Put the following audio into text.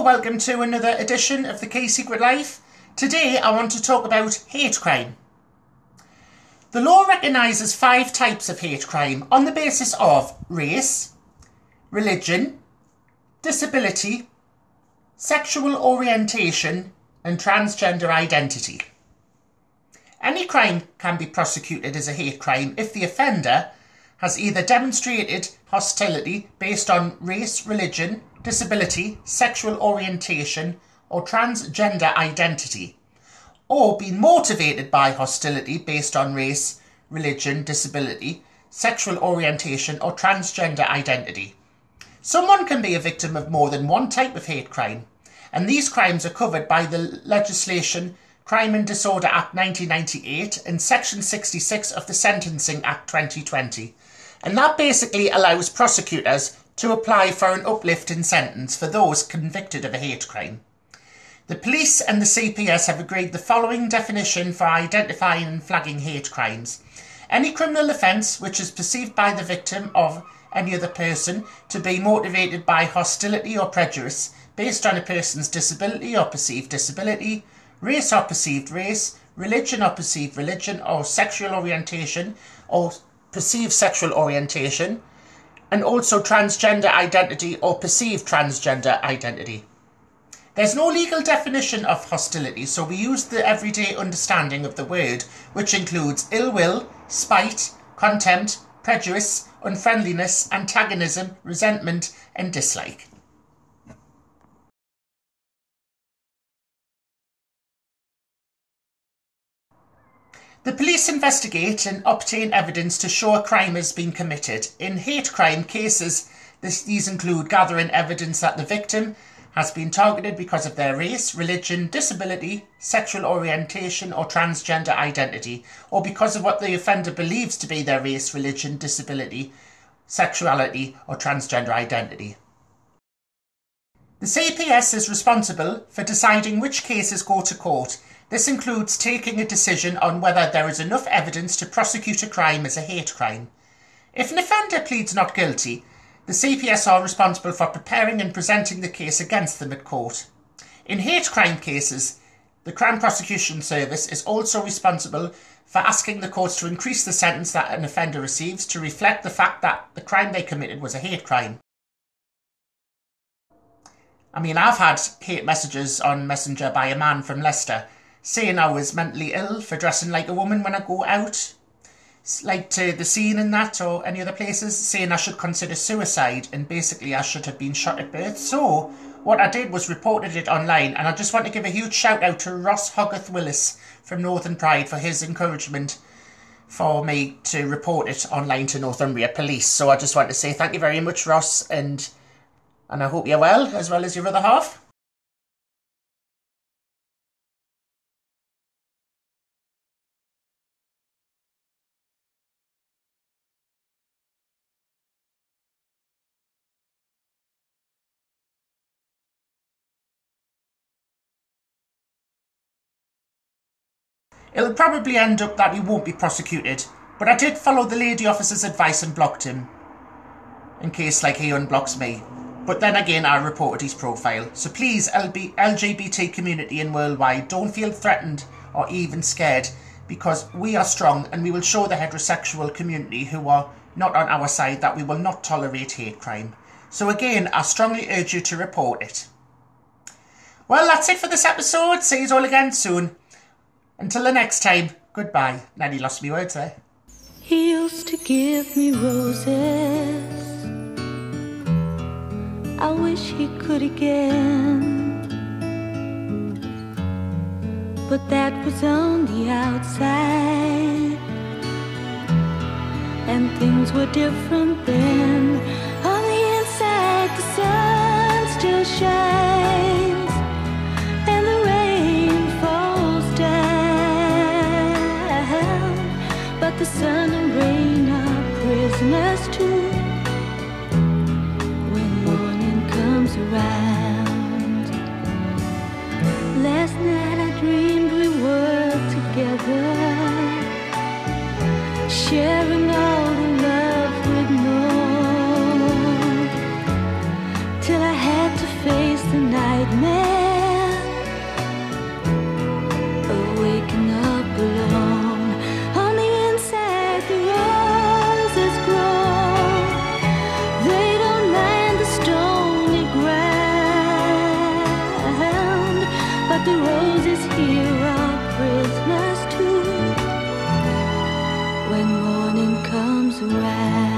Welcome to another edition of The Key Secret Life. Today I want to talk about hate crime. The law recognises 5 types of hate crime on the basis of race, religion, disability, sexual orientation and transgender identity. Any crime can be prosecuted as a hate crime if the offender has either demonstrated hostility based on race, religion, disability, sexual orientation or transgender identity, or been motivated by hostility based on race, religion, disability, sexual orientation or transgender identity. Someone can be a victim of more than one type of hate crime, and these crimes are covered by the legislation Crime and Disorder Act 1998 and Section 66 of the Sentencing Act 2020, and that basically allows prosecutors to apply for an uplift in sentence for those convicted of a hate crime. The police and the CPS have agreed the following definition for identifying and flagging hate crimes. Any criminal offence which is perceived by the victim of any other person to be motivated by hostility or prejudice based on a person's disability or perceived disability, race or perceived race, religion or perceived religion, or sexual orientation or perceived sexual orientation, and also transgender identity or perceived transgender identity. There's no legal definition of hostility, so we use the everyday understanding of the word, which includes ill will, spite, contempt, prejudice, unfriendliness, antagonism, resentment and dislike. The police investigate and obtain evidence to show a crime has been committed. In hate crime cases, these include gathering evidence that the victim has been targeted because of their race, religion, disability, sexual orientation or transgender identity, or because of what the offender believes to be their race, religion, disability, sexuality or transgender identity. The CPS is responsible for deciding which cases go to court. This includes taking a decision on whether there is enough evidence to prosecute a crime as a hate crime. If an offender pleads not guilty, the CPS are responsible for preparing and presenting the case against them at court. In hate crime cases, the Crown Prosecution Service is also responsible for asking the courts to increase the sentence that an offender receives to reflect the fact that the crime they committed was a hate crime. I mean, I've had hate messages on Messenger by a man from Leicester saying I was mentally ill for dressing like a woman when I go out, like to the scene and that or any other places, saying I should consider suicide and basically I should have been shot at birth. So what I did was reported it online, and I just want to give a huge shout out to Ross Hogarth Willis from Northern Pride for his encouragement for me to report it online to Northumbria Police. So I just want to say thank you very much, Ross, and I hope you're well as your other half. It'll probably end up that he won't be prosecuted, but I did follow the lady officer's advice and blocked him, in case like he unblocks me. But then again, I reported his profile. So please, LGBT community and worldwide, don't feel threatened or even scared, because we are strong and we will show the heterosexual community who are not on our side that we will not tolerate hate crime. So again, I strongly urge you to report it. Well, that's it for this episode. See you all again soon. Until the next time, goodbye. Nearly lost me words there. He used to give me roses. I wish he could again, but that was on the outside, and things were different then. On the inside, the sun still shines, and the rain falls down, but the sun surround.